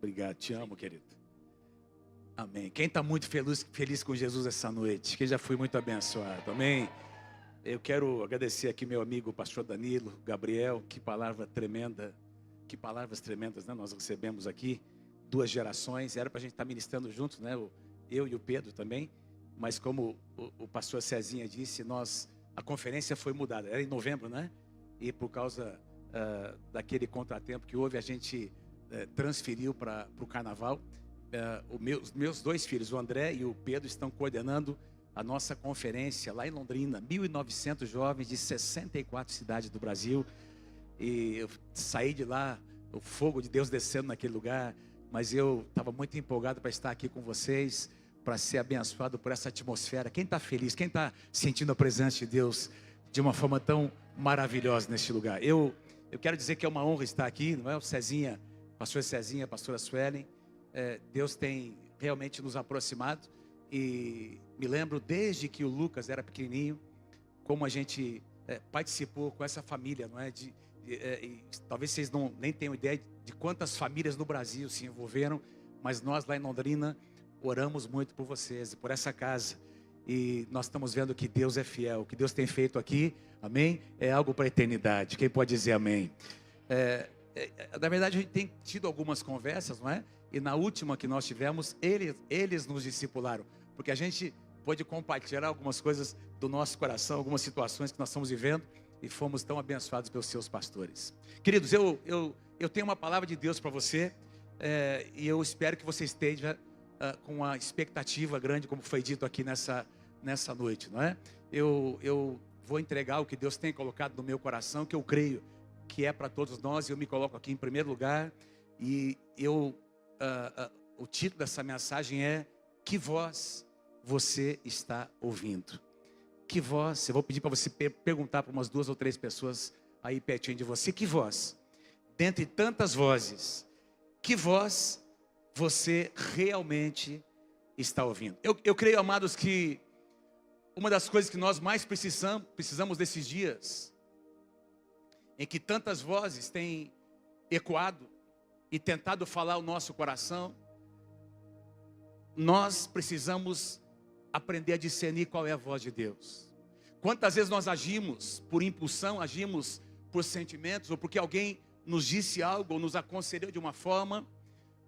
Obrigado, te amo, querido. Amém. Quem está muito feliz com Jesus essa noite? Quem já foi muito abençoado? Amém. Eu quero agradecer aqui meu amigo, o pastor Danilo, Gabriel. Que palavra tremenda. Que palavras tremendas, né? Nós recebemos aqui 2 gerações. Era para a gente estar ministrando juntos, né? Eu e o Pedro também. Mas como o pastor Cezinha disse, a conferência foi mudada. Era em novembro, né? E por causa daquele contratempo que houve, a gente transferiu para o carnaval. Os meus 2 filhos, o André e o Pedro, estão coordenando a nossa conferência lá em Londrina. 1.900 jovens de 64 cidades do Brasil. E eu saí de lá, o fogo de Deus descendo naquele lugar. Mas eu estava muito empolgado para estar aqui com vocês, para ser abençoado por essa atmosfera. Quem está feliz? Quem está sentindo a presença de Deus de uma forma tão maravilhosa neste lugar? Eu quero dizer que é uma honra estar aqui, não é? O Cezinha, pastor Cezinha, a pastora Suelen. Deus tem realmente nos aproximado. E me lembro desde que o Lucas era pequenininho, como a gente participou com essa família, não é? Talvez vocês nem tenham ideia de quantas famílias no Brasil se envolveram, mas nós lá em Londrina oramos muito por vocês e por essa casa. E nós estamos vendo que Deus é fiel. O que Deus tem feito aqui, amém? É algo para a eternidade. Quem pode dizer amém? Na verdade, a gente tem tido algumas conversas, não é? E na última que nós tivemos, eles nos discipularam. Porque a gente pôde compartilhar algumas coisas do nosso coração, algumas situações que nós estamos vivendo. E fomos tão abençoados pelos seus pastores. Queridos, eu tenho uma palavra de Deus para você. E eu espero que você esteja com uma expectativa grande, como foi dito aqui nessa noite, não é? Eu vou entregar o que Deus tem colocado no meu coração, que eu creio que é para todos nós. Eu me coloco aqui em primeiro lugar. E o título dessa mensagem é: que voz você está ouvindo? Que voz? Eu vou pedir para você perguntar para umas 2 ou 3 pessoas aí pertinho de você. Que voz? Dentre tantas vozes, que voz você realmente está ouvindo? Eu creio, amados, que uma das coisas que nós mais precisamos desses dias, em que tantas vozes têm ecoado e tentado falar o nosso coração, nós precisamos aprender a discernir qual é a voz de Deus. Quantas vezes nós agimos por impulsão, agimos por sentimentos, ou porque alguém nos disse algo, ou nos aconselhou de uma forma,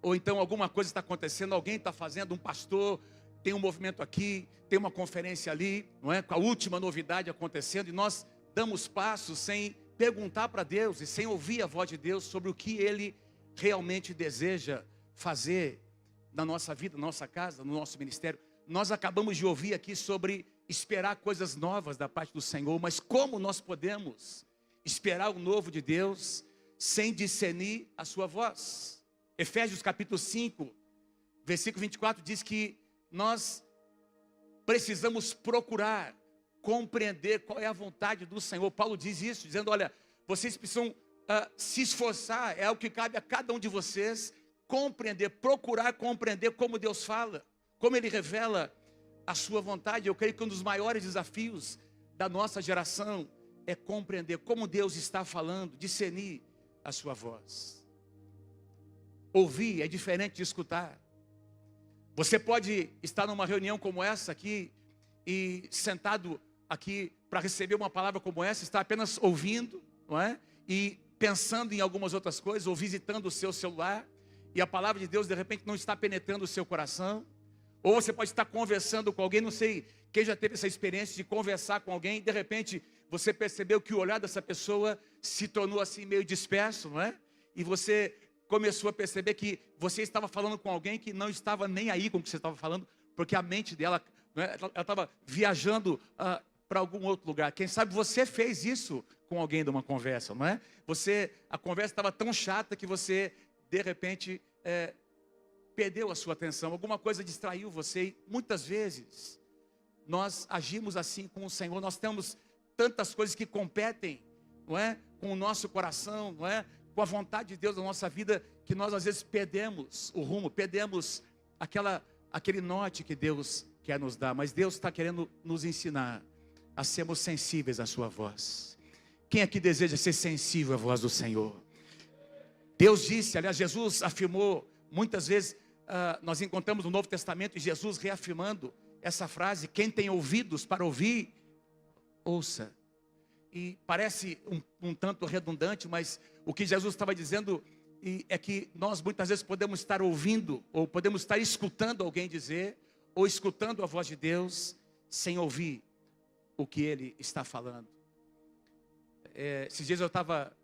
ou então alguma coisa está acontecendo, alguém está fazendo, um pastor, tem um movimento aqui, tem uma conferência ali, não é? Com a última novidade acontecendo, e nós damos passos sem perguntar para Deus, e sem ouvir a voz de Deus sobre o que Ele realmente deseja fazer na nossa vida, na nossa casa, no nosso ministério. Nós acabamos de ouvir aqui sobre esperar coisas novas da parte do Senhor, mas como nós podemos esperar o novo de Deus sem discernir a sua voz? Efésios capítulo 5, versículo 24 diz que nós precisamos procurar compreender qual é a vontade do Senhor. Paulo diz isso, dizendo: olha, vocês precisam se esforçar, é o que cabe a cada um de vocês, compreender, procurar compreender como Deus fala, como Ele revela a sua vontade. Eu creio que um dos maiores desafios da nossa geração é compreender como Deus está falando, discernir a sua voz. Ouvir é diferente de escutar. Você pode estar numa reunião como essa aqui, e sentado aqui para receber uma palavra como essa, estar apenas ouvindo, não é? E pensando em algumas outras coisas, ou visitando o seu celular, e a palavra de Deus de repente não está penetrando o seu coração. Ou você pode estar conversando com alguém, não sei quem já teve essa experiência de conversar com alguém, e de repente você percebeu que o olhar dessa pessoa se tornou assim meio disperso, não é? E você começou a perceber que você estava falando com alguém que não estava nem aí com o que você estava falando, porque a mente dela, não é? Ela estava viajando para algum outro lugar. Quem sabe você fez isso com alguém de uma conversa, não é? A conversa estava tão chata que você, de repente, perdeu a sua atenção, alguma coisa distraiu você. E muitas vezes nós agimos assim com o Senhor. Nós temos tantas coisas que competem, não é? Com o nosso coração, não é? Com a vontade de Deus na nossa vida, que nós às vezes perdemos o rumo, perdemos aquele norte que Deus quer nos dar. Mas Deus está querendo nos ensinar a sermos sensíveis à sua voz. Quem aqui deseja ser sensível à voz do Senhor? Deus disse, aliás, Jesus afirmou muitas vezes nós encontramos no Novo Testamento Jesus reafirmando essa frase: quem tem ouvidos para ouvir, ouça. E parece um tanto redundante, mas o que Jesus estava dizendo é que nós muitas vezes podemos estar ouvindo, ou podemos estar escutando alguém dizer, ou escutando a voz de Deus, sem ouvir o que Ele está falando. Esses dias eu estava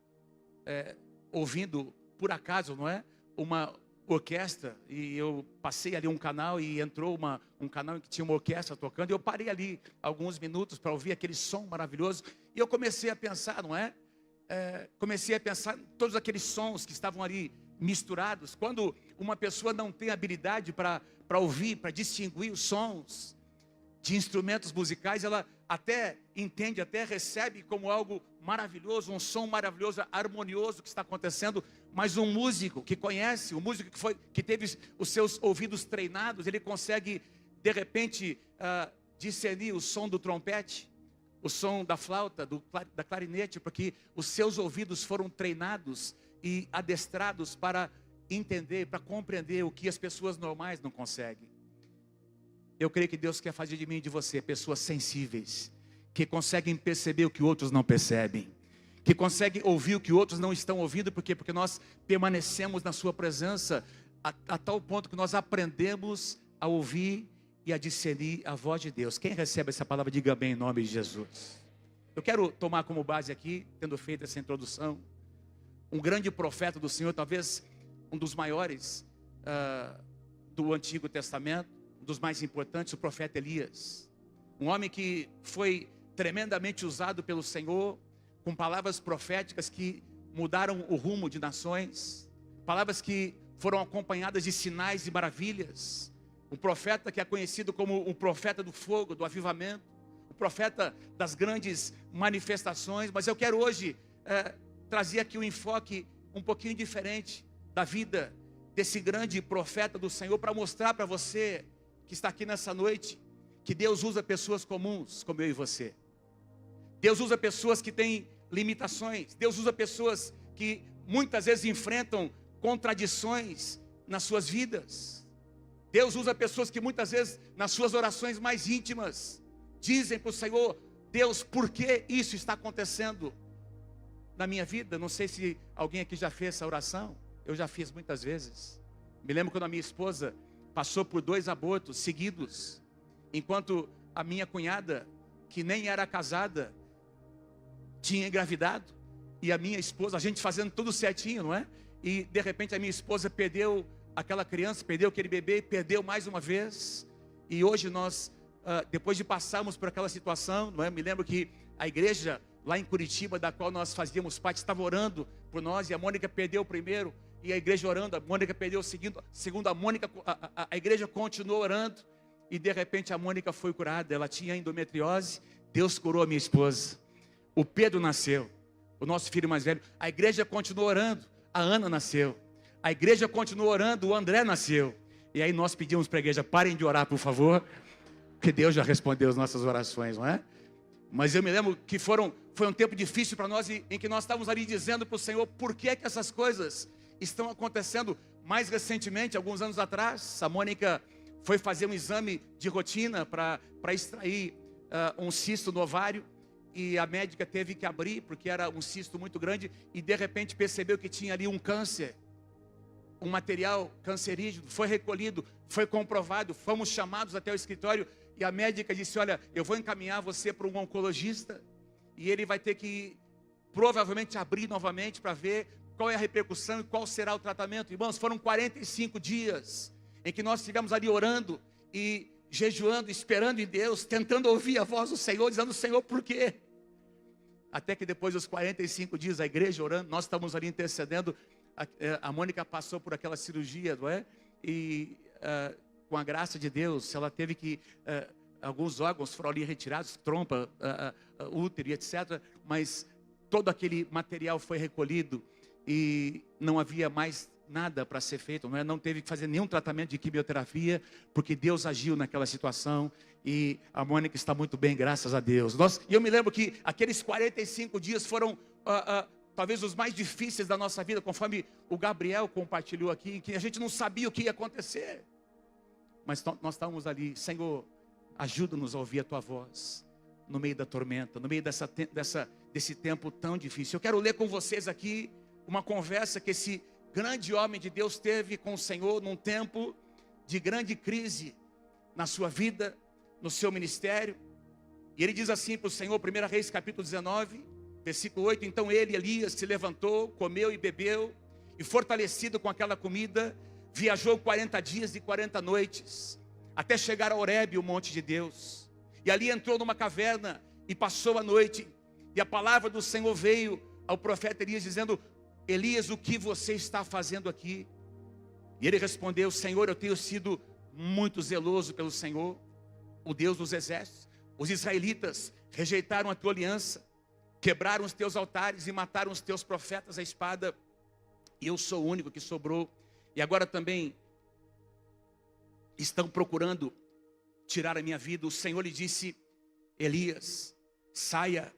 ouvindo, por acaso, não é? Uma orquestra, e eu passei ali um canal e entrou um canal em que tinha uma orquestra tocando, e eu parei ali alguns minutos para ouvir aquele som maravilhoso, e eu comecei a pensar, não é? Comecei a pensar em todos aqueles sons que estavam ali misturados. Quando uma pessoa não tem habilidade para ouvir, para distinguir os sons de instrumentos musicais, ela até entende, até recebe como algo maravilhoso, um som maravilhoso, harmonioso que está acontecendo, mas um músico que conhece, um músico que teve os seus ouvidos treinados, ele consegue de repente discernir o som do trompete, o som da flauta, da clarinete, porque os seus ouvidos foram treinados e adestrados para entender, para compreender o que as pessoas normais não conseguem. Eu creio que Deus quer fazer de mim e de você pessoas sensíveis, que conseguem perceber o que outros não percebem, que conseguem ouvir o que outros não estão ouvindo. Por quê? Porque nós permanecemos na sua presença a tal ponto que nós aprendemos a ouvir e a discernir a voz de Deus. Quem recebe essa palavra, diga bem em nome de Jesus. Eu quero tomar como base aqui, tendo feito essa introdução, um grande profeta do Senhor, talvez um dos maiores do Antigo Testamento, um dos mais importantes, o profeta Elias. Um homem que foi tremendamente usado pelo Senhor, com palavras proféticas que mudaram o rumo de nações, palavras que foram acompanhadas de sinais e maravilhas. Um profeta que é conhecido como o profeta do fogo, do avivamento, o profeta das grandes manifestações. Mas eu quero hoje trazer aqui um enfoque um pouquinho diferente da vida desse grande profeta do Senhor, para mostrar para você que está aqui nessa noite, que Deus usa pessoas comuns como eu e você. Deus usa pessoas que têm limitações. Deus usa pessoas que muitas vezes enfrentam contradições nas suas vidas. Deus usa pessoas que muitas vezes nas suas orações mais íntimas dizem para o Senhor: Deus, por que isso está acontecendo na minha vida? Não sei se alguém aqui já fez essa oração. Eu já fiz muitas vezes. Me lembro quando a minha esposa passou por 2 abortos seguidos, enquanto a minha cunhada, que nem era casada, tinha engravidado, e a minha esposa, a gente fazendo tudo certinho, não é? E de repente a minha esposa perdeu aquela criança, perdeu aquele bebê, perdeu mais uma vez. E hoje nós, depois de passarmos por aquela situação, não é? Me lembro que a igreja lá em Curitiba, da qual nós fazíamos parte, estava orando por nós, e a Mônica perdeu o primeiro, e a igreja orando, a Mônica perdeu o segundo, a Mônica, a igreja continuou orando, e de repente a Mônica foi curada. Ela tinha endometriose, Deus curou a minha esposa. O Pedro nasceu, o nosso filho mais velho. A igreja continuou orando, a Ana nasceu. A igreja continuou orando, o André nasceu. E aí nós pedimos para a igreja: parem de orar, por favor, porque Deus já respondeu as nossas orações, não é? Mas eu me lembro que foi um tempo difícil para nós, em que nós estávamos ali dizendo para o Senhor: por que que essas coisas estão acontecendo? Mais recentemente, alguns anos atrás, a Mônica foi fazer um exame de rotina para extrair um cisto no ovário, e a médica teve que abrir, porque era um cisto muito grande, e de repente percebeu que tinha ali um câncer, um material cancerígeno. Foi recolhido, foi comprovado, fomos chamados até o escritório, e a médica disse: olha, eu vou encaminhar você para um oncologista, e ele vai ter que provavelmente abrir novamente para ver qual é a repercussão e qual será o tratamento. Irmãos, foram 45 dias em que nós estivemos ali orando e jejuando, esperando em Deus, tentando ouvir a voz do Senhor, dizendo: Senhor, por quê? Até que depois dos 45 dias, a igreja orando, nós estamos ali intercedendo. A Mônica passou por aquela cirurgia, não é? E com a graça de Deus, ela teve que, alguns órgãos foram ali retirados, trompa, útero, etc. Mas todo aquele material foi recolhido e não havia mais nada para ser feito, não é? Não teve que fazer nenhum tratamento de quimioterapia, porque Deus agiu naquela situação, e a Mônica está muito bem, graças a Deus. E eu me lembro que aqueles 45 dias foram talvez os mais difíceis da nossa vida, conforme o Gabriel compartilhou aqui, que a gente não sabia o que ia acontecer. Mas nós estávamos ali, Senhor, ajuda-nos a ouvir a Tua voz, no meio da tormenta, no meio desse tempo tão difícil. Eu quero ler com vocês aqui uma conversa que esse grande homem de Deus teve com o Senhor num tempo de grande crise na sua vida, no seu ministério. E ele diz assim para o Senhor, 1 Reis capítulo 19, versículo 8, então ele, Elias, se levantou, comeu e bebeu, e fortalecido com aquela comida, viajou 40 dias e 40 noites, até chegar a Horebe, o monte de Deus. E ali entrou numa caverna e passou a noite. E a palavra do Senhor veio ao profeta Elias dizendo, Elias, o que você está fazendo aqui? E ele respondeu, Senhor, eu tenho sido muito zeloso pelo Senhor, o Deus dos exércitos. Os israelitas rejeitaram a tua aliança, quebraram os teus altares e mataram os teus profetas à espada. E eu sou o único que sobrou. E agora também estão procurando tirar a minha vida. O Senhor lhe disse, Elias, saia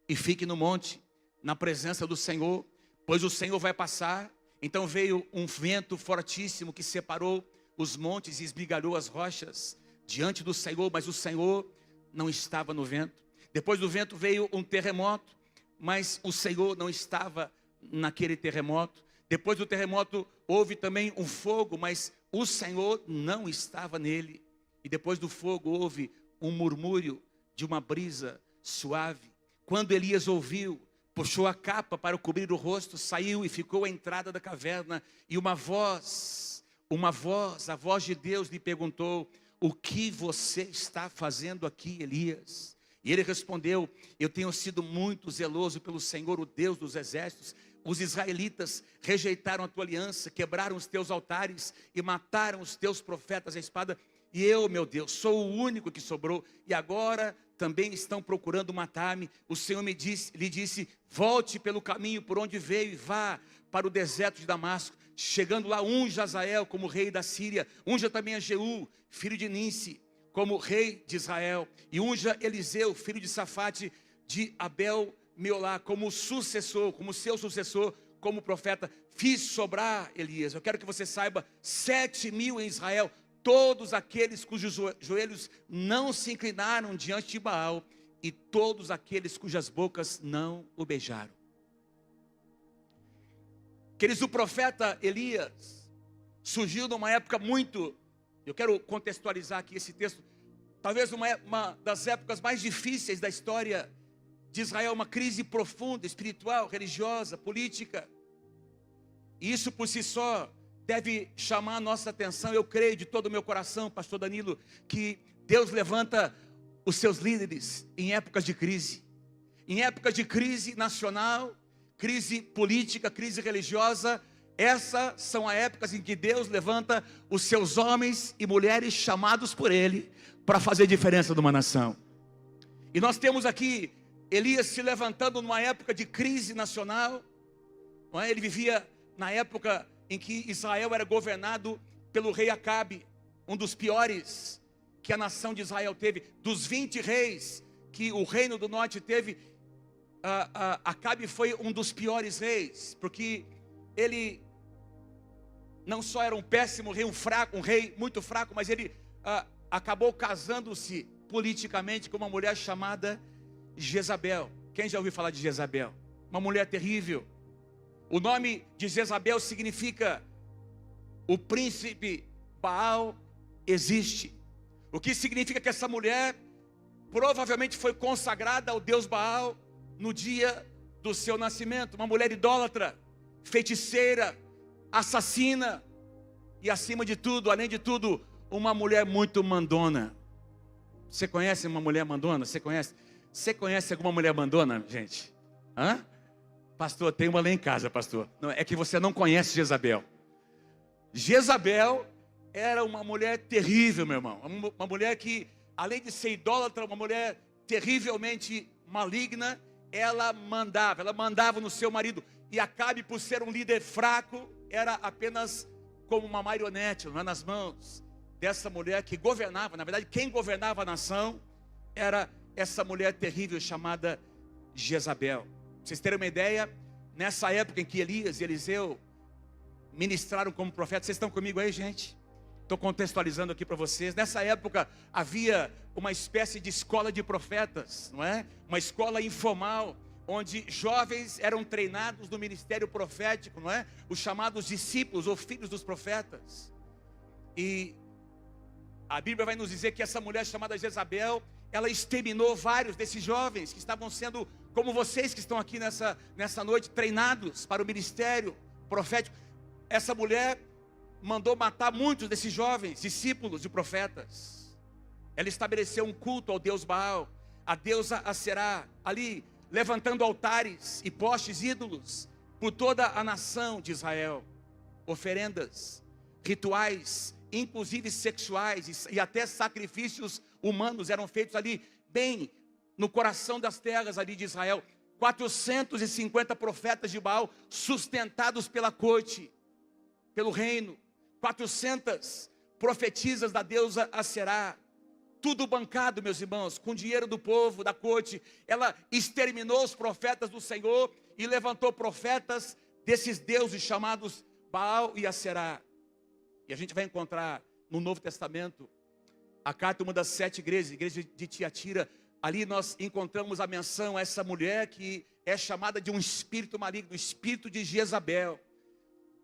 e fique no monte, na presença do Senhor, pois o Senhor vai passar. Então veio um vento fortíssimo que separou os montes e esmigalhou as rochas diante do Senhor, mas o Senhor não estava no vento. Depois do vento veio um terremoto, mas o Senhor não estava naquele terremoto. Depois do terremoto houve também um fogo, mas o Senhor não estava nele. E depois do fogo houve um murmúrio de uma brisa suave. Quando Elias ouviu, puxou a capa para cobrir o rosto, saiu e ficou à entrada da caverna. E a voz de Deus lhe perguntou, o que você está fazendo aqui, Elias? E ele respondeu, eu tenho sido muito zeloso pelo Senhor, o Deus dos exércitos. Os israelitas rejeitaram a tua aliança, quebraram os teus altares e mataram os teus profetas à espada. E eu, meu Deus, sou o único que sobrou. E agora também estão procurando matar-me. O Senhor lhe disse, volte pelo caminho por onde veio e vá para o deserto de Damasco. Chegando lá, unja Azael como rei da Síria. Unja também a Jeú, filho de Ninsi, como rei de Israel. E unja Eliseu, filho de Safate, de Abel-Meolá, como sucessor, como seu sucessor, como profeta. Fiz sobrar Elias. Eu quero que você saiba, 7.000 em Israel, todos aqueles cujos joelhos não se inclinaram diante de Baal, e todos aqueles cujas bocas não o beijaram. Queridos, o profeta Elias surgiu numa época muito, eu quero contextualizar aqui esse texto, talvez uma das épocas mais difíceis da história de Israel, uma crise profunda, espiritual, religiosa, política. E isso por si só deve chamar a nossa atenção. Eu creio de todo o meu coração, pastor Danilo, que Deus levanta os seus líderes em épocas de crise. Em épocas de crise nacional, crise política, crise religiosa. Essas são as épocas em que Deus levanta os seus homens e mulheres chamados por Ele para fazer diferença numa nação. E nós temos aqui Elias se levantando numa época de crise nacional. Não é? Ele vivia na época em que Israel era governado pelo rei Acabe, um dos piores que a nação de Israel teve. Dos 20 reis que o reino do norte teve, Acabe foi um dos piores reis, porque ele não só era um péssimo rei, um rei muito fraco, mas ele acabou casando-se politicamente com uma mulher chamada Jezabel. Quem já ouviu falar de Jezabel? Uma mulher terrível. O nome de Jezabel significa o príncipe Baal existe. O que significa que essa mulher provavelmente foi consagrada ao Deus Baal no dia do seu nascimento. Uma mulher idólatra, feiticeira, assassina e acima de tudo, além de tudo, uma mulher muito mandona. Você conhece uma mulher mandona? Você conhece alguma mulher mandona, gente? Hã? Pastor, tem uma lá em casa, pastor. Não, é que você não conhece Jezabel. Jezabel era uma mulher terrível, meu irmão. Uma mulher que, além de ser idólatra, uma mulher terrivelmente maligna, ela mandava no seu marido. E Acabe, por ser um líder fraco, era apenas como uma marionete, não é, nas mãos dessa mulher que governava. Na verdade, quem governava a nação era essa mulher terrível chamada Jezabel. vocês terem uma ideia, nessa época em que Elias e Eliseu ministraram como profetas, vocês estão comigo aí, gente? Estou contextualizando aqui para vocês. Nessa época havia uma espécie de escola de profetas, não é? Uma escola informal, onde jovens eram treinados no ministério profético, não é? Os chamados discípulos ou filhos dos profetas. E a Bíblia vai nos dizer que essa mulher chamada Jezabel, ela exterminou vários desses jovens que estavam sendo, como vocês que estão aqui nessa noite, treinados para o ministério profético. Essa mulher mandou matar muitos desses jovens discípulos de profetas. Ela estabeleceu um culto ao deus Baal, a deusa Aserá, ali levantando altares e postes ídolos por toda a nação de Israel. Oferendas, rituais, inclusive sexuais e até sacrifícios humanos eram feitos ali, bem no coração das terras ali de Israel. 450 profetas de Baal sustentados pela corte, pelo reino. 400 profetisas da deusa Aserá. Tudo bancado, meus irmãos, com dinheiro do povo, da corte. Ela exterminou os profetas do Senhor e levantou profetas desses deuses chamados Baal e Aserá. E a gente vai encontrar no Novo Testamento a carta de uma das 7 igrejas, a igreja de Tiatira. Ali nós encontramos a menção a essa mulher que é chamada de um espírito maligno, o espírito de Jezabel,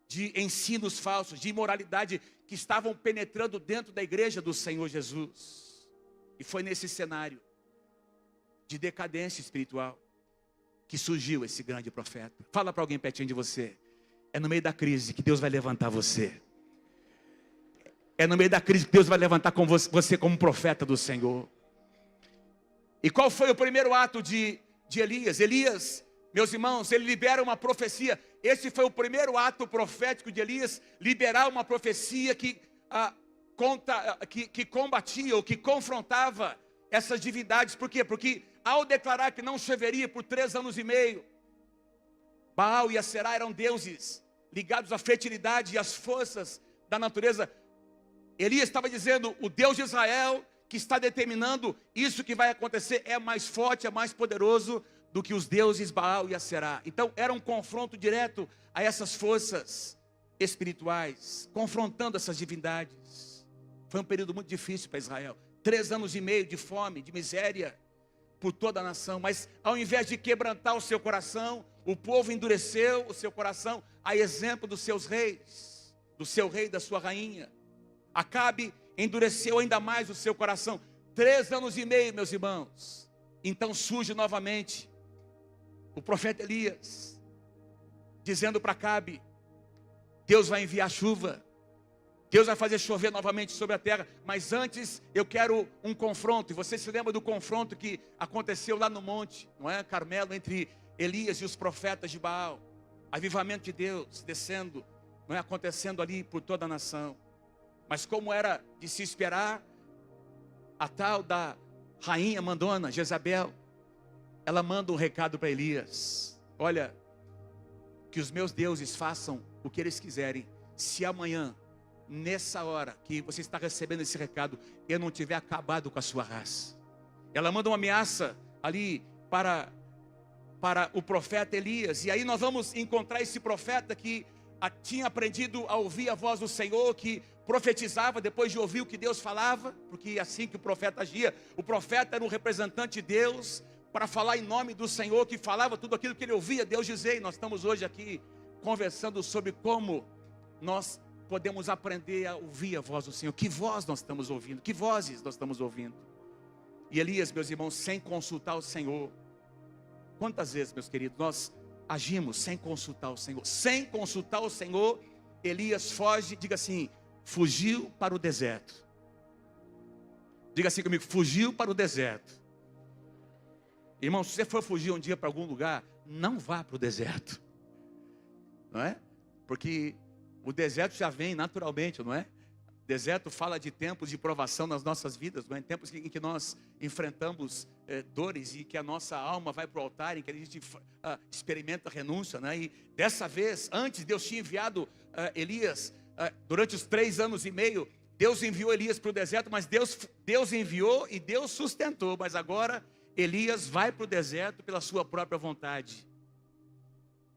de ensinos falsos, de imoralidade que estavam penetrando dentro da igreja do Senhor Jesus. E foi nesse cenário de decadência espiritual que surgiu esse grande profeta. Fala para alguém pertinho de você. É no meio da crise que Deus vai levantar você. É no meio da crise que Deus vai levantar com você como profeta do Senhor. E qual foi o primeiro ato de Elias? Elias, meus irmãos, ele libera uma profecia. Esse foi o primeiro ato profético de Elias, liberar uma profecia que combatia ou que confrontava essas divindades. Por quê? Porque ao declarar que não choveria por 3 anos e meio, Baal e Aserá eram deuses ligados à fertilidade e às forças da natureza. Elias estava dizendo, o Deus de Israel que está determinando isso que vai acontecer é mais forte, é mais poderoso do que os deuses Baal e Aserá. Então era um confronto direto a essas forças espirituais, confrontando essas divindades. Foi um período muito difícil para Israel. 3 anos e meio de fome, de miséria por toda a nação. Mas ao invés de quebrantar o seu coração, o povo endureceu o seu coração, a exemplo dos seus reis, do seu rei e da sua rainha. Acabe endureceu ainda mais o seu coração. 3 anos e meio, meus irmãos. Então surge novamente o profeta Elias, dizendo para Acabe, Deus vai enviar chuva, Deus vai fazer chover novamente sobre a terra, mas antes eu quero um confronto. E você se lembra do confronto que aconteceu lá no monte, não é? Carmelo, entre Elias e os profetas de Baal. Avivamento de Deus descendo, não é? Acontecendo ali por toda a nação. Mas como era de se esperar, a tal da rainha mandona, Jezabel, ela manda um recado para Elias. Olha, que os meus deuses façam o que eles quiserem, se amanhã, nessa hora que você está recebendo esse recado, eu não tiver acabado com a sua raça. Ela manda uma ameaça ali para o profeta Elias. E aí nós vamos encontrar esse profeta que tinha aprendido a ouvir a voz do Senhor, que profetizava depois de ouvir o que Deus falava, porque é assim que o profeta agia. O profeta era um representante de Deus para falar em nome do Senhor, que falava tudo aquilo que ele ouvia Deus dizer. E nós estamos hoje aqui conversando sobre como nós podemos aprender a ouvir a voz do Senhor. Que voz nós estamos ouvindo? Que vozes nós estamos ouvindo? E Elias, meus irmãos, sem consultar o Senhor. Quantas vezes, meus queridos, nós agimos sem consultar o Senhor? Sem consultar o Senhor, Elias foge, diga assim, fugiu para o deserto. Diga assim comigo, fugiu para o deserto. Irmão, se você for fugir um dia para algum lugar, não vá para o deserto. Não é? Porque o deserto já vem naturalmente, não é? Deserto fala de tempos de provação nas nossas vidas, não é? Tempos em que nós enfrentamos dores e que a nossa alma vai para o altar, em que a gente experimenta renúncia, né? E dessa vez, antes Deus tinha enviado Elias, durante os 3 anos e meio, Deus enviou Elias para o deserto, mas Deus enviou e Deus sustentou, mas agora Elias vai para o deserto pela sua própria vontade.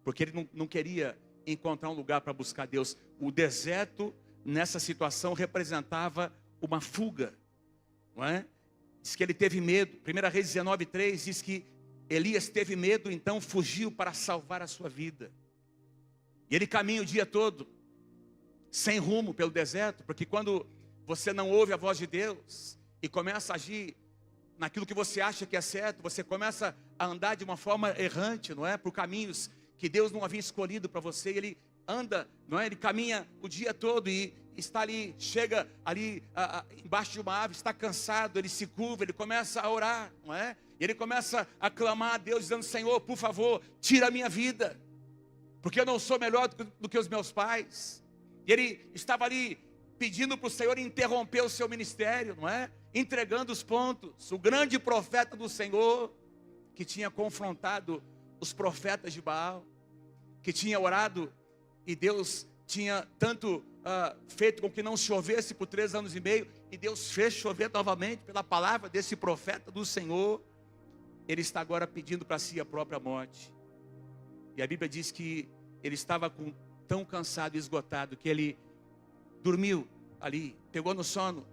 porque ele não queria encontrar um lugar para buscar Deus. O deserto, nessa situação, representava uma fuga, não é? Diz que ele teve medo. 1 Reis 19:3 diz que Elias teve medo, então fugiu para salvar a sua vida. E ele caminha o dia todo, sem rumo pelo deserto, porque quando você não ouve a voz de Deus e começa a agir naquilo que você acha que é certo, você começa a andar de uma forma errante, não é? Por caminhos que Deus não havia escolhido para você. E ele anda, não é? Ele caminha o dia todo e está ali, chega ali embaixo de uma árvore, está cansado, ele se curva, ele começa a orar, não é? E ele começa a clamar a Deus, dizendo: Senhor, por favor, tira a minha vida, porque eu não sou melhor do que os meus pais. E ele estava ali pedindo para o Senhor interromper o seu ministério, não é? Entregando os pontos. O grande profeta do Senhor, que tinha confrontado os profetas de Baal, que tinha orado e Deus tinha tanto feito com que não chovesse por 3 anos e meio, e Deus fez chover novamente pela palavra desse profeta do Senhor. Ele está agora pedindo para si a própria morte. E a Bíblia diz que ele estava tão cansado e esgotado que ele dormiu ali, pegou no sono.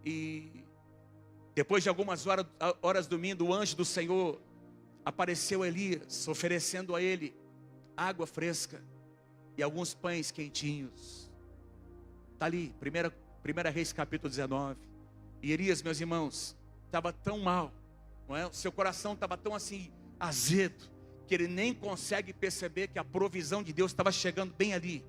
E depois de algumas horas dormindo, o anjo do Senhor apareceu a Elias, oferecendo a ele água fresca e alguns pães quentinhos. Está ali, 1 Reis capítulo 19. E Elias, meus irmãos, estava tão mal, não é? O seu coração estava tão assim, azedo, que ele nem consegue perceber que a provisão de Deus estava chegando bem ali,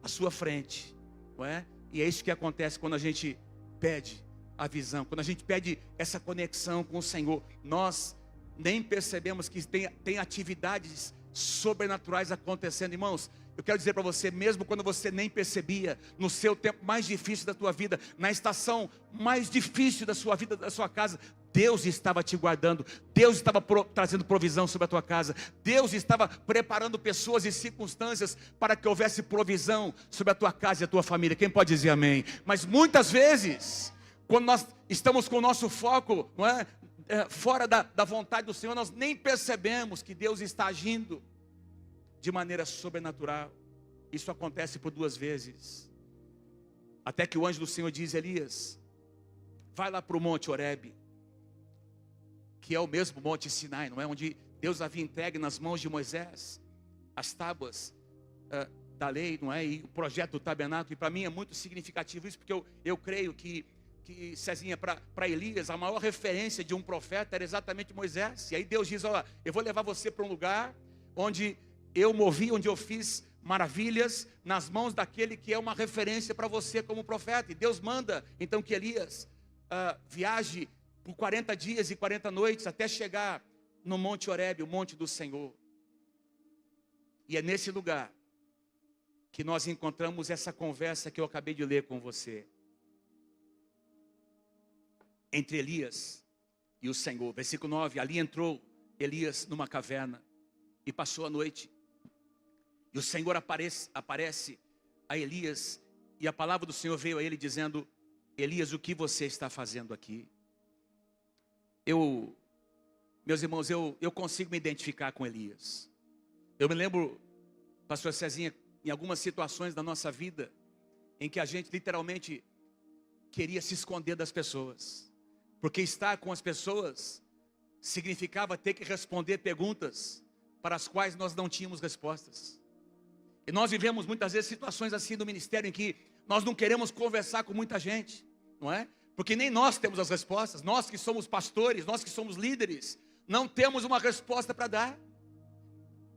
à sua frente, não é? E é isso que acontece quando a gente pede a visão, quando a gente pede essa conexão com o Senhor. Nós nem percebemos que tem atividades sobrenaturais acontecendo. Irmãos, eu quero dizer para você, mesmo quando você nem percebia, no seu tempo mais difícil da tua vida, na estação mais difícil da sua vida, da sua casa, Deus estava te guardando, Deus estava trazendo provisão sobre a tua casa, Deus estava preparando pessoas e circunstâncias para que houvesse provisão sobre a tua casa e a tua família. Quem pode dizer amém? Mas muitas vezes, quando nós estamos com o nosso foco, não é, fora da vontade do Senhor, nós nem percebemos que Deus está agindo de maneira sobrenatural. Isso acontece por 2 vezes, até que o anjo do Senhor diz: Elias, vai lá para o monte Horebe, que é o mesmo monte Sinai, não é? Onde Deus havia entregue nas mãos de Moisés as tábuas da lei, não é? E o projeto do tabernáculo. E para mim é muito significativo isso, porque eu creio que Cezinha, para Elias, a maior referência de um profeta era exatamente Moisés. E aí Deus diz: olha, eu vou levar você para um lugar onde eu movi, onde eu fiz maravilhas nas mãos daquele que é uma referência para você como profeta. E Deus manda então que Elias viaje por 40 dias e 40 noites até chegar no monte Horebe, o monte do Senhor. E é nesse lugar que nós encontramos essa conversa que eu acabei de ler com você, entre Elias e o Senhor. Versículo 9: ali entrou Elias numa caverna e passou a noite. E o Senhor aparece a Elias, e a palavra do Senhor veio a ele dizendo: Elias, o que você está fazendo aqui? Meus irmãos, eu consigo me identificar com Elias. Eu me lembro, pastor Cezinha, em algumas situações da nossa vida, em que a gente literalmente queria se esconder das pessoas, porque estar com as pessoas significava ter que responder perguntas para as quais nós não tínhamos respostas. E nós vivemos muitas vezes situações assim no ministério, em que nós não queremos conversar com muita gente, não é? Porque nem nós temos as respostas. Nós que somos pastores, nós que somos líderes, não temos uma resposta para dar.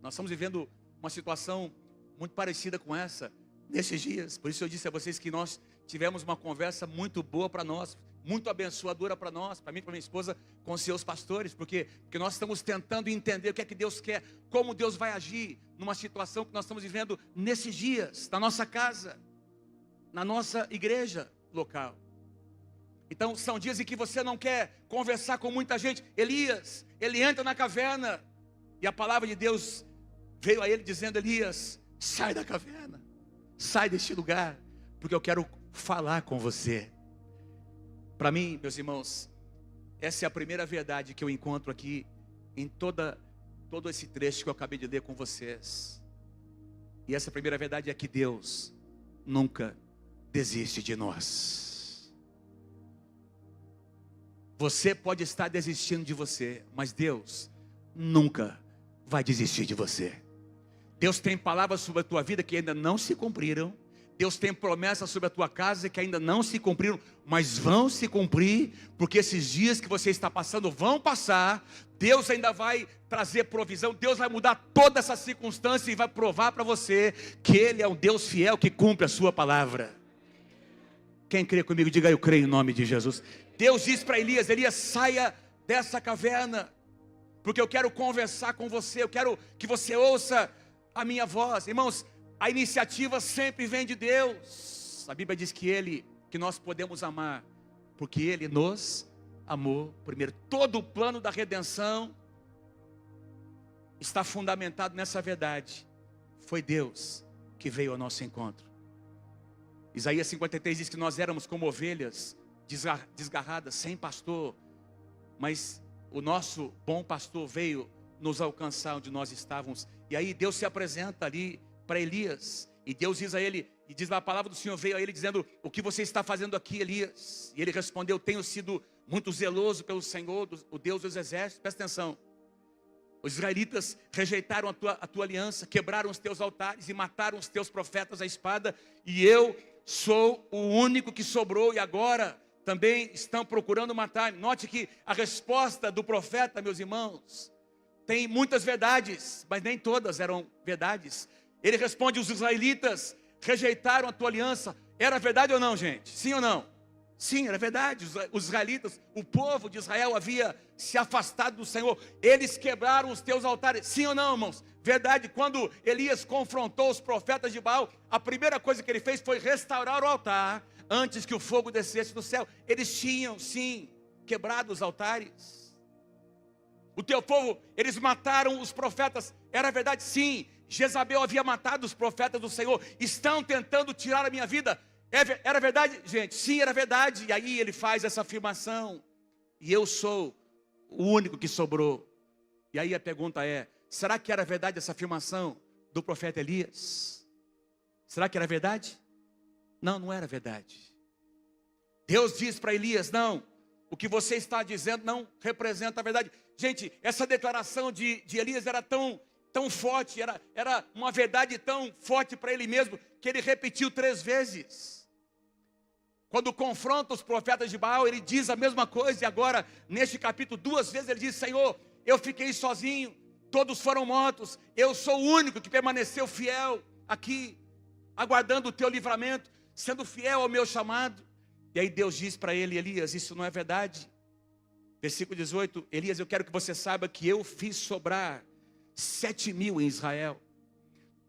Nós estamos vivendo uma situação muito parecida com essa nesses dias. Por isso eu disse a vocês que nós tivemos uma conversa muito boa para nós, muito abençoadora para nós, para mim e para minha esposa, com os seus pastores, porque nós estamos tentando entender o que é que Deus quer, como Deus vai agir numa situação que nós estamos vivendo nesses dias, na nossa casa, na nossa igreja local. Então são dias em que você não quer conversar com muita gente. Elias, ele entra na caverna, e a palavra de Deus veio a ele dizendo: Elias, sai da caverna, sai deste lugar, porque eu quero falar com você. Para mim, meus irmãos, essa é a primeira verdade que eu encontro aqui em toda todo esse trecho que eu acabei de ler com vocês. E essa primeira verdade é que Deus nunca desiste de nós. Você pode estar desistindo de você, mas Deus nunca vai desistir de você. Deus tem palavras sobre a tua vida que ainda não se cumpriram. Deus tem promessas sobre a tua casa que ainda não se cumpriram, mas vão se cumprir, porque esses dias que você está passando vão passar. Deus ainda vai trazer provisão, Deus vai mudar toda essa circunstância e vai provar para você que Ele é um Deus fiel que cumpre a sua palavra. Quem crê comigo, diga: eu creio em nome de Jesus. Deus diz para Elias: Elias, saia dessa caverna, porque eu quero conversar com você, eu quero que você ouça a minha voz. Irmãos, a iniciativa sempre vem de Deus. A Bíblia diz que nós podemos amar, porque Ele nos amou primeiro. Todo o plano da redenção está fundamentado nessa verdade. Foi Deus que veio ao nosso encontro. Isaías 53 diz que nós éramos como ovelhas desgarradas, sem pastor, mas o nosso bom pastor veio nos alcançar onde nós estávamos. E aí Deus se apresenta ali para Elias, e Deus diz a ele, e diz lá: a palavra do Senhor veio a ele dizendo: o que você está fazendo aqui, Elias? E ele respondeu: tenho sido muito zeloso pelo Senhor, o Deus dos exércitos. Presta atenção. Os israelitas rejeitaram a tua aliança, quebraram os teus altares e mataram os teus profetas à espada, e eu sou o único que sobrou, e agora também estão procurando matar-me. Note que a resposta do profeta, meus irmãos, tem muitas verdades, mas nem todas eram verdades. Ele responde: os israelitas rejeitaram a tua aliança. Era verdade ou não, gente? Sim ou não? Sim, era verdade. Os israelitas, o povo de Israel havia se afastado do Senhor. Eles quebraram os teus altares. Sim ou não, irmãos? Verdade. Quando Elias confrontou os profetas de Baal, a primeira coisa que ele fez foi restaurar o altar antes que o fogo descesse do céu. Eles tinham, sim, quebrado os altares. O teu povo, eles mataram os profetas. Era verdade? Sim. Jezabel havia matado os profetas do Senhor. Estão tentando tirar a minha vida. Era verdade, gente? Sim, era verdade. E aí ele faz essa afirmação: e eu sou o único que sobrou. E aí a pergunta é: será que era verdade essa afirmação do profeta Elias? Será que era verdade? Não, não era verdade. Deus diz para Elias: não, o que você está dizendo não representa a verdade. Gente, essa declaração de Elias era tão forte, era uma verdade tão forte para ele mesmo, que ele repetiu 3 vezes. Quando confronta os profetas de Baal, ele diz a mesma coisa. E agora, neste capítulo, 2 vezes ele diz: Senhor, eu fiquei sozinho, todos foram mortos, eu sou o único que permaneceu fiel aqui, aguardando o teu livramento, sendo fiel ao meu chamado. E aí Deus diz para ele: Elias, isso não é verdade. Versículo 18: Elias, eu quero que você saiba que eu fiz sobrar 7.000 em Israel,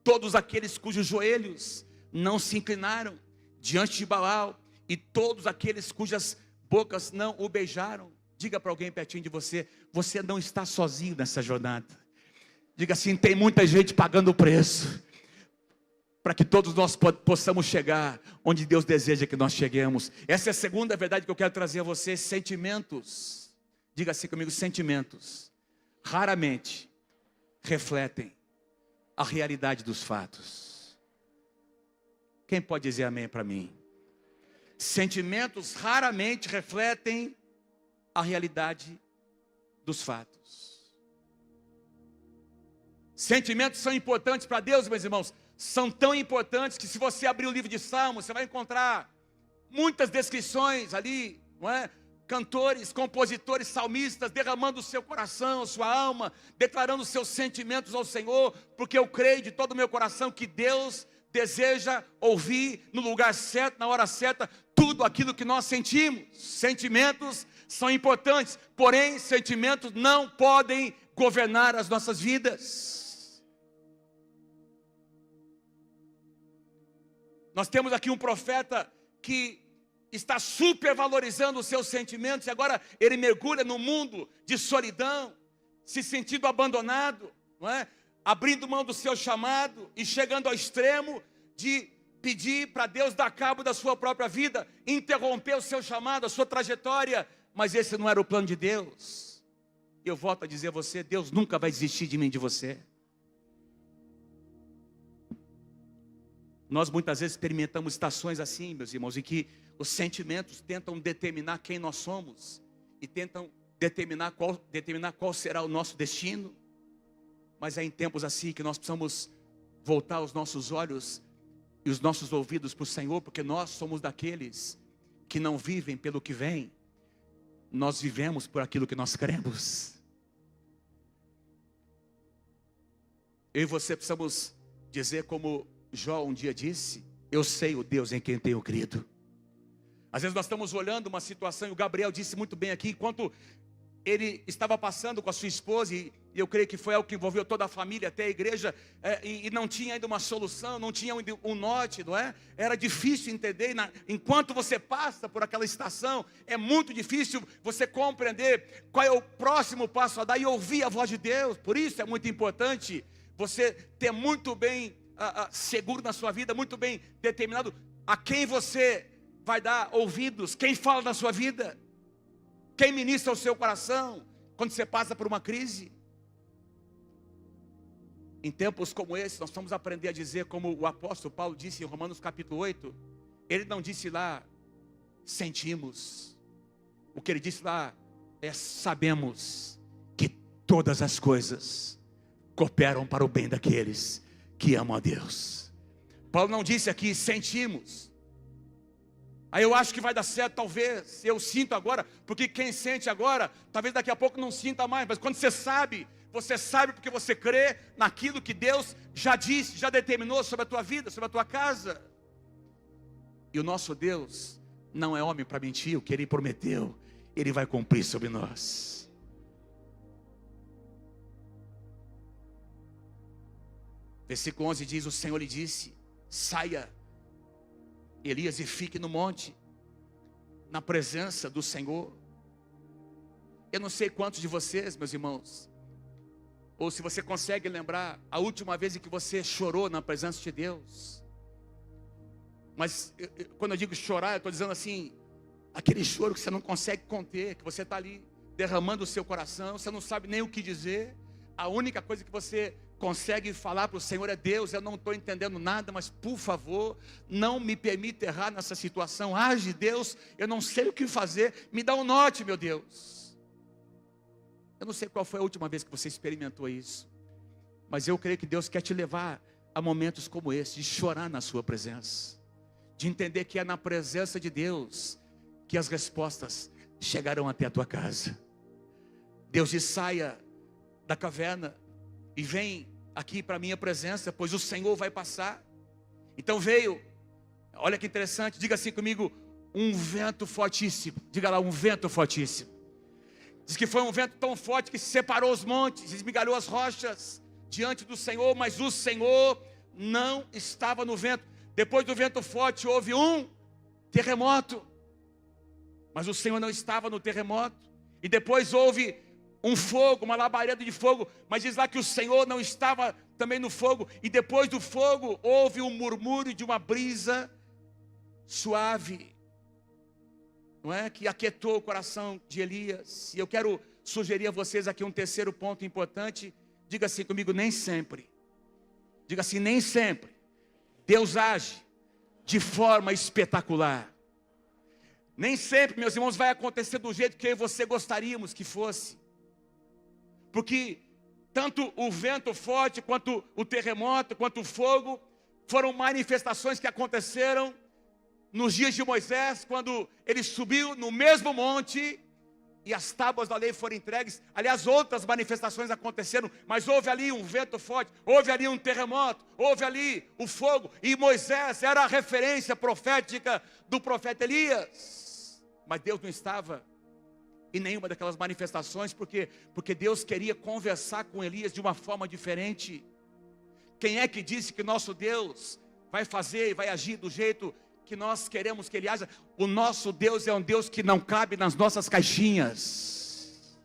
todos aqueles cujos joelhos não se inclinaram diante de Baal, e todos aqueles cujas bocas não o beijaram. Diga para alguém pertinho de você: você não está sozinho nessa jornada. Diga assim: tem muita gente pagando o preço, para que todos nós possamos chegar onde Deus deseja que nós cheguemos. Essa é a segunda verdade que eu quero trazer a você. Sentimentos, diga assim comigo: sentimentos raramente refletem a realidade dos fatos. Quem pode dizer amém para mim? Sentimentos raramente refletem a realidade dos fatos. Sentimentos são importantes para Deus, meus irmãos. São tão importantes que, se você abrir o livro de Salmos, você vai encontrar muitas descrições ali, não é? Cantores, compositores, salmistas derramando o seu coração, sua alma, declarando os seus sentimentos ao Senhor, porque eu creio de todo o meu coração que Deus deseja ouvir no lugar certo, na hora certa, tudo aquilo que nós sentimos. Sentimentos são importantes, porém sentimentos não podem governar as nossas vidas. Nós temos aqui um profeta que está supervalorizando os seus sentimentos, e agora ele mergulha no mundo de solidão, se sentindo abandonado, não é? Abrindo mão do seu chamado e chegando ao extremo de pedir para Deus dar cabo da sua própria vida, interromper o seu chamado, a sua trajetória. Mas esse não era o plano de Deus. eu volto a dizer a você, Deus nunca vai desistir de mim e de você. Nós muitas vezes experimentamos estações assim, meus irmãos, em que os sentimentos tentam determinar quem nós somos e tentam determinar qual será o nosso destino. Mas é em tempos assim que nós precisamos voltar os nossos olhos e os nossos ouvidos para o Senhor, porque nós somos daqueles que não vivem pelo que vem, nós vivemos por aquilo que nós cremos. Eu e você precisamos dizer como Jó um dia disse: eu sei o Deus em quem tenho crido. Às vezes nós estamos olhando uma situação, e o Gabriel disse muito bem aqui, enquanto ele estava passando com a sua esposa, e eu creio que foi algo que envolveu toda a família, até a igreja, e não tinha ainda uma solução, não tinha um norte, não é? Era difícil entender, enquanto você passa por aquela estação, é muito difícil você compreender qual é o próximo passo a dar e ouvir a voz de Deus. Por isso é muito importante você ter muito bem seguro na sua vida, muito bem determinado a quem você vai dar ouvidos, quem fala na sua vida, quem ministra o seu coração quando você passa por uma crise. Em tempos como esse, nós vamos aprender a dizer como o apóstolo Paulo disse em Romanos capítulo 8. Ele não disse lá, sentimos. O que ele disse lá é, sabemos que todas as coisas cooperam para o bem daqueles que amam a Deus. Paulo não disse aqui, sentimos. Aí eu acho que vai dar certo, talvez, eu sinto agora, porque quem sente agora, talvez daqui a pouco não sinta mais, mas quando você sabe porque você crê naquilo que Deus já disse, já determinou sobre a tua vida, sobre a tua casa. E o nosso Deus não é homem para mentir, o que Ele prometeu, Ele vai cumprir sobre nós. Versículo 11 diz, o Senhor lhe disse, saia, Elias, e fique no monte, na presença do Senhor. Eu não sei quantos de vocês, meus irmãos, ou se você consegue lembrar a última vez em que você chorou na presença de Deus. Mas quando eu digo chorar, eu estou dizendo assim, aquele choro que você não consegue conter, que você está ali derramando o seu coração, você não sabe nem o que dizer, a única coisa que você consegue falar para o Senhor é, Deus, eu não estou entendendo nada, mas por favor, não me permita errar nessa situação, age Deus, eu não sei o que fazer, me dá um norte, meu Deus. Eu não sei qual foi a última vez que você experimentou isso, mas eu creio que Deus quer te levar a momentos como esse, de chorar na sua presença, de entender que é na presença de Deus que as respostas chegarão até a tua casa. Deus diz, saia da caverna e vem aqui para a minha presença, pois o Senhor vai passar. Então veio, olha que interessante, diga assim comigo, um vento fortíssimo. Diga lá, um vento fortíssimo. Diz que foi um vento tão forte que separou os montes, esmigalhou as rochas diante do Senhor, mas o Senhor não estava no vento. Depois do vento forte houve um terremoto, mas o Senhor não estava no terremoto. E depois houve um fogo, uma labareda de fogo, mas diz lá que o Senhor não estava também no fogo. E depois do fogo houve um murmúrio de uma brisa suave, não é? Que aquietou o coração de Elias. E eu quero sugerir a vocês aqui um terceiro ponto importante. Diga assim comigo, nem sempre. Diga assim, nem sempre Deus age de forma espetacular. Nem sempre, meus irmãos, vai acontecer do jeito que eu e você gostaríamos que fosse. Porque tanto o vento forte, quanto o terremoto, quanto o fogo, foram manifestações que aconteceram nos dias de Moisés, quando ele subiu no mesmo monte e as tábuas da lei foram entregues. Aliás, outras manifestações aconteceram, mas houve ali um vento forte, houve ali um terremoto, houve ali o fogo, e Moisés era a referência profética do profeta Elias. Mas Deus não estava em nenhuma daquelas manifestações, porque Deus queria conversar com Elias de uma forma diferente. Quem é que disse que nosso Deus vai fazer e vai agir do jeito que nós queremos que Ele haja? O nosso Deus é um Deus que não cabe nas nossas caixinhas.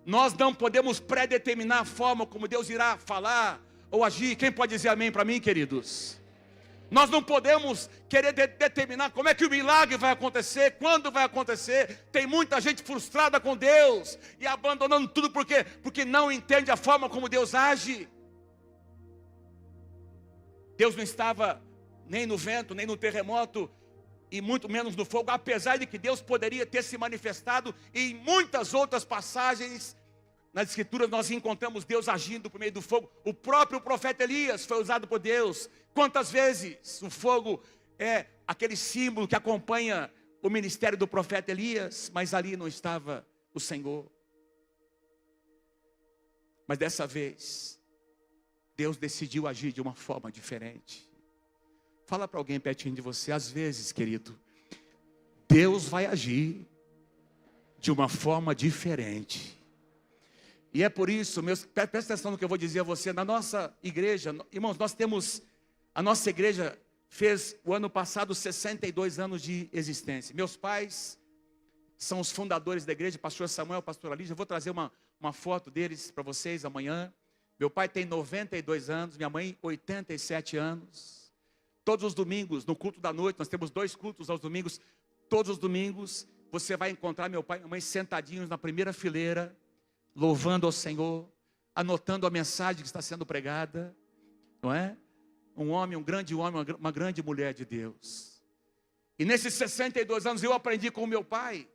Nós não podemos predeterminar a forma como Deus irá falar ou agir. Quem pode dizer amém para mim, queridos? Nós não podemos querer determinar como é que o milagre vai acontecer, quando vai acontecer. Tem muita gente frustrada com Deus e abandonando tudo, por quê? Porque não entende a forma como Deus age. Deus não estava nem no vento, nem no terremoto, e muito menos no fogo, apesar de que Deus poderia ter se manifestado em muitas outras passagens. Nas Escrituras nós encontramos Deus agindo por meio do fogo. O próprio profeta Elias foi usado por Deus. Quantas vezes o fogo é aquele símbolo que acompanha o ministério do profeta Elias, mas ali não estava o Senhor. Mas dessa vez, Deus decidiu agir de uma forma diferente. Fala para alguém pertinho de você, às vezes, querido, Deus vai agir de uma forma diferente. E é por isso, presta atenção no que eu vou dizer a você, na nossa igreja, irmãos, a nossa igreja fez o ano passado 62 anos de existência. Meus pais são os fundadores da igreja, pastor Samuel, pastor Lígia. Eu vou trazer uma foto deles para vocês amanhã. Meu pai tem 92 anos, minha mãe 87 anos. Todos os domingos, no culto da noite, nós temos 2 cultos aos domingos. Todos os domingos, você vai encontrar meu pai e minha mãe sentadinhos na primeira fileira, louvando ao Senhor, anotando a mensagem que está sendo pregada, não é? Um grande homem, uma grande mulher de Deus. E nesses 62 anos eu aprendi com o meu pai,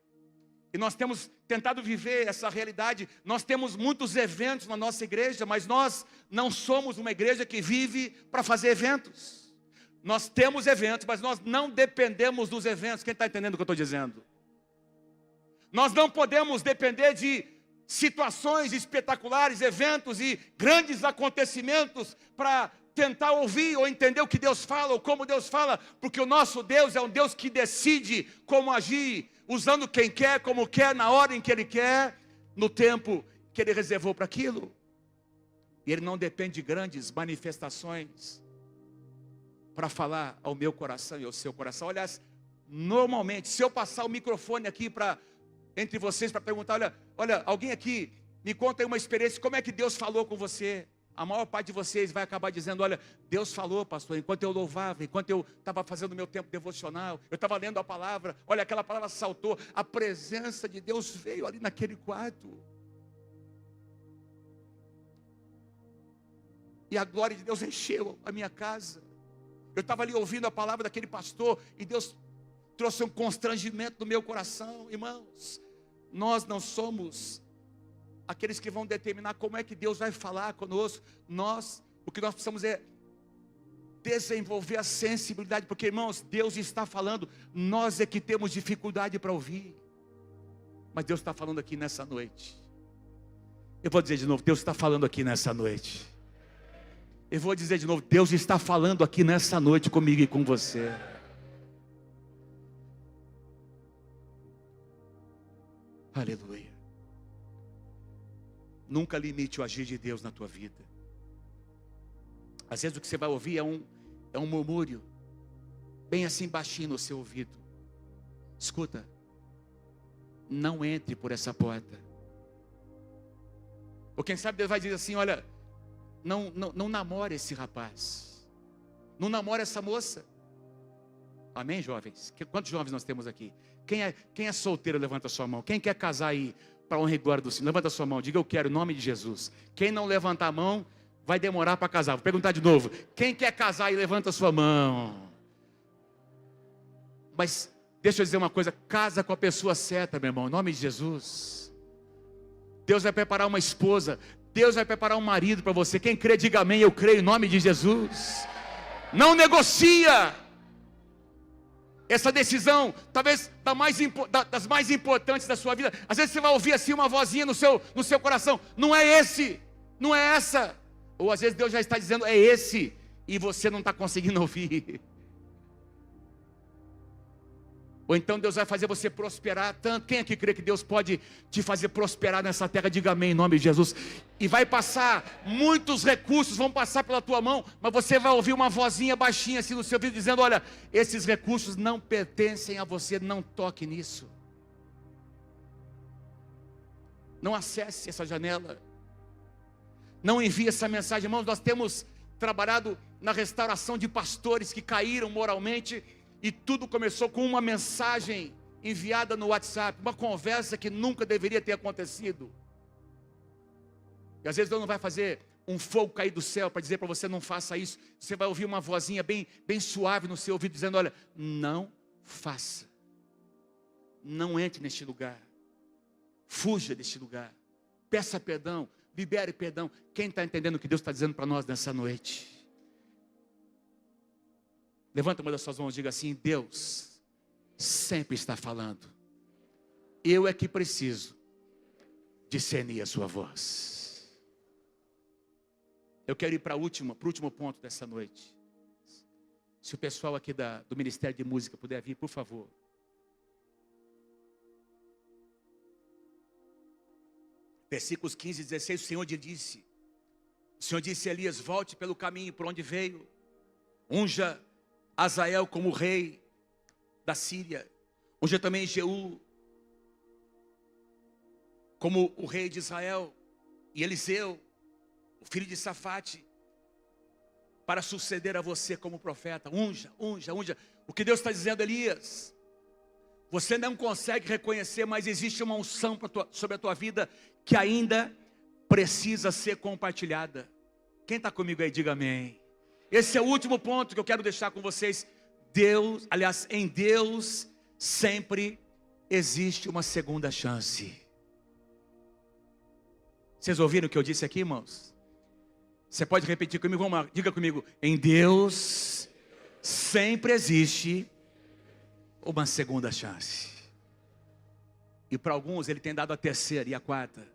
e nós temos tentado viver essa realidade. Nós temos muitos eventos na nossa igreja, mas nós não somos uma igreja que vive para fazer eventos. Nós temos eventos, mas nós não dependemos dos eventos. Quem está entendendo o que eu estou dizendo? Nós não podemos depender de situações espetaculares, eventos e grandes acontecimentos para tentar ouvir ou entender o que Deus fala ou como Deus fala, porque o nosso Deus é um Deus que decide como agir, usando quem quer, como quer, na hora em que Ele quer, no tempo que Ele reservou para aquilo. E Ele não depende de grandes manifestações para falar ao meu coração e ao seu coração. Aliás, normalmente, se eu passar o microfone aqui entre vocês para perguntar, olha, alguém aqui me conta aí uma experiência, como é que Deus falou com você? A maior parte de vocês vai acabar dizendo, olha, Deus falou, pastor, enquanto eu louvava, enquanto eu estava fazendo o meu tempo devocional, eu estava lendo a palavra, olha, aquela palavra saltou, a presença de Deus veio ali naquele quarto. E a glória de Deus encheu a minha casa. Eu estava ali ouvindo a palavra daquele pastor, e Deus trouxe um constrangimento no meu coração. Irmãos, nós não somos aqueles que vão determinar como é que Deus vai falar conosco. O que nós precisamos é desenvolver a sensibilidade, porque, irmãos, Deus está falando, nós é que temos dificuldade para ouvir, mas Deus está falando aqui nessa noite. Eu vou dizer de novo, Deus está falando aqui nessa noite. Eu vou dizer de novo, Deus está falando aqui nessa noite comigo e com você. Aleluia. Nunca limite o agir de Deus na tua vida. Às vezes o que você vai ouvir é um murmúrio, bem assim baixinho no seu ouvido. Escuta, não entre por essa porta. Ou quem sabe Deus vai dizer assim, olha, não namore esse rapaz, não namore essa moça. Amém, jovens? Quantos jovens nós temos aqui? Quem é solteiro, levanta a sua mão. Quem quer casar aí, para a honra e glória do Senhor, levanta a sua mão, diga eu quero, em nome de Jesus. Quem não levantar a mão, vai demorar para casar. Vou perguntar de novo, quem quer casar aí, levanta a sua mão. Mas, deixa eu dizer uma coisa, casa com a pessoa certa, meu irmão, em nome de Jesus. Deus vai preparar uma esposa, Deus vai preparar um marido para você. Quem crê, diga amém, eu creio, em nome de Jesus. Não negocia essa decisão, talvez das mais importantes da sua vida. Às vezes você vai ouvir assim uma vozinha no seu coração, não é esse, não é essa. Ou às vezes Deus já está dizendo, é esse, e você não está conseguindo ouvir. Ou então Deus vai fazer você prosperar tanto. Quem aqui crê que Deus pode te fazer prosperar nessa terra? Diga amém, em nome de Jesus. E vai passar, muitos recursos vão passar pela tua mão, mas você vai ouvir uma vozinha baixinha assim no seu ouvido, dizendo, olha, esses recursos não pertencem a você, não toque nisso. Não acesse essa janela. Não envie essa mensagem. Irmãos, nós temos trabalhado na restauração de pastores que caíram moralmente, e tudo começou com uma mensagem enviada no WhatsApp, uma conversa que nunca deveria ter acontecido. E às vezes Deus não vai fazer um fogo cair do céu para dizer para você: não faça isso. Você vai ouvir uma vozinha bem suave no seu ouvido dizendo: olha, não faça, não entre neste lugar, fuja deste lugar, peça perdão, libere perdão. Quem está entendendo o que Deus está dizendo para nós nessa noite? Levanta uma das suas mãos e diga assim: Deus sempre está falando, eu é que preciso discernir a sua voz. Eu quero ir para o último ponto dessa noite. Se o pessoal aqui do Ministério de Música puder vir, por favor. Versículos 15 e 16, o Senhor disse a Elias: volte pelo caminho por onde veio, unja Azael como rei da Síria, unja também Jeú como o rei de Israel, e Eliseu, o filho de Safate, para suceder a você como profeta. Unja. O que Deus está dizendo: Elias, você não consegue reconhecer, mas existe uma unção sobre a tua vida que ainda precisa ser compartilhada. Quem está comigo aí, diga amém. Esse é o último ponto que eu quero deixar com vocês. Em Deus sempre existe uma segunda chance. Vocês ouviram o que eu disse aqui, irmãos? Você pode repetir comigo? Vamos lá, diga comigo: em Deus sempre existe uma segunda chance. E para alguns Ele tem dado a terceira e a quarta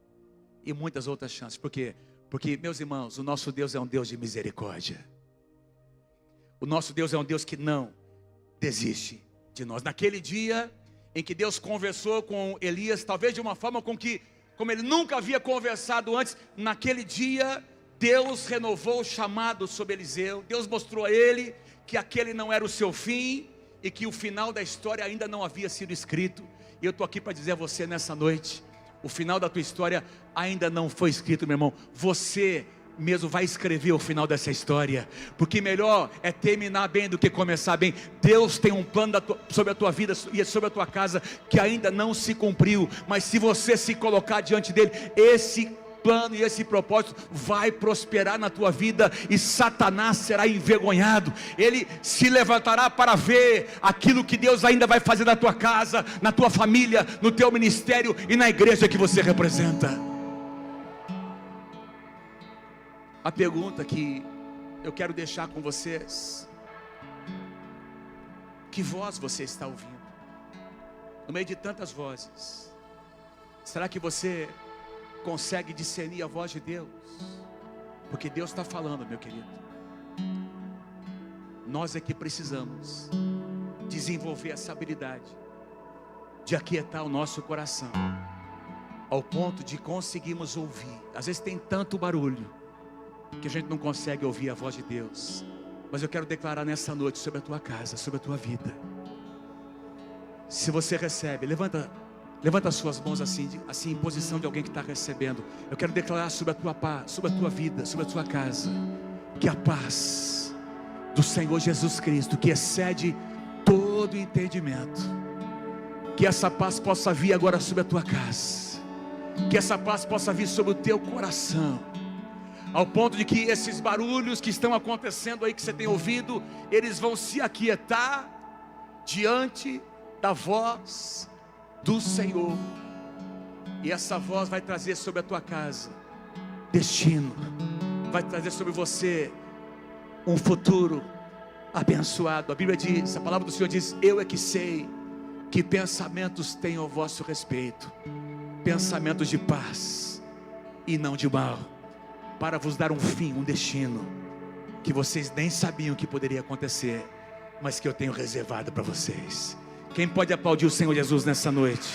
e muitas outras chances. Por quê? Porque, meus irmãos, o nosso Deus é um Deus de misericórdia. O nosso Deus é um Deus que não desiste de nós. Naquele dia em que Deus conversou com Elias, talvez de uma forma como ele nunca havia conversado antes, naquele dia Deus renovou o chamado sobre Eliseu. Deus mostrou a ele que aquele não era o seu fim e que o final da história ainda não havia sido escrito. E eu estou aqui para dizer a você nessa noite: o final da tua história ainda não foi escrito, meu irmão. Você mesmo vai escrever o final dessa história, porque melhor é terminar bem do que começar bem. Deus tem um plano sobre a tua vida e sobre a tua casa que ainda não se cumpriu, mas se você se colocar diante dele, esse plano e esse propósito vai prosperar na tua vida, e Satanás será envergonhado. Ele se levantará para ver aquilo que Deus ainda vai fazer na tua casa, na tua família, no teu ministério e na igreja que você representa. A pergunta que eu quero deixar com vocês: que voz você está ouvindo? No meio de tantas vozes, será que você consegue discernir a voz de Deus? Porque Deus está falando, meu querido. Nós é que precisamos desenvolver essa habilidade de aquietar o nosso coração, ao ponto de conseguirmos ouvir. Às vezes tem tanto barulho que a gente não consegue ouvir a voz de Deus. Mas eu quero declarar nessa noite sobre a tua casa, sobre a tua vida. Se você recebe, levanta as suas mãos assim em posição de alguém que está recebendo. Eu quero declarar sobre a tua paz, sobre a tua vida, sobre a tua casa, que a paz do Senhor Jesus Cristo, que excede todo entendimento, que essa paz possa vir agora sobre a tua casa, que essa paz possa vir sobre o teu coração, ao ponto de que esses barulhos que estão acontecendo aí, que você tem ouvido, eles vão se aquietar diante da voz do Senhor. E essa voz vai trazer sobre a tua casa destino, vai trazer sobre você um futuro abençoado. A Bíblia diz, a palavra do Senhor diz: eu é que sei que pensamentos tenho a vosso respeito, pensamentos de paz e não de mal, para vos dar um fim, um destino que vocês nem sabiam que poderia acontecer, mas que eu tenho reservado para vocês. Quem pode aplaudir o Senhor Jesus nessa noite?